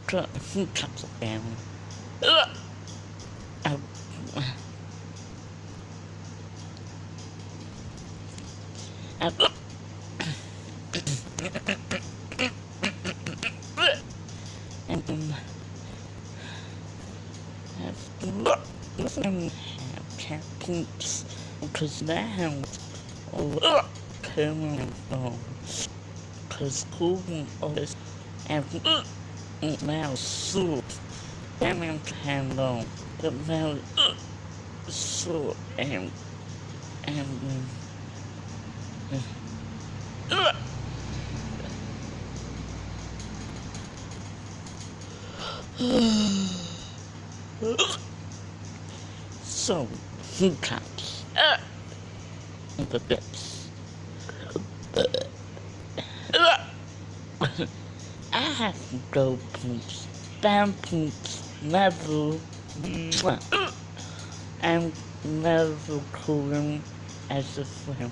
cups again. And captains because now coming from because cooling always and now soup and handle the now soup and so he comes the bits. I have to go poops, down poops, level, and level cooling as a friend.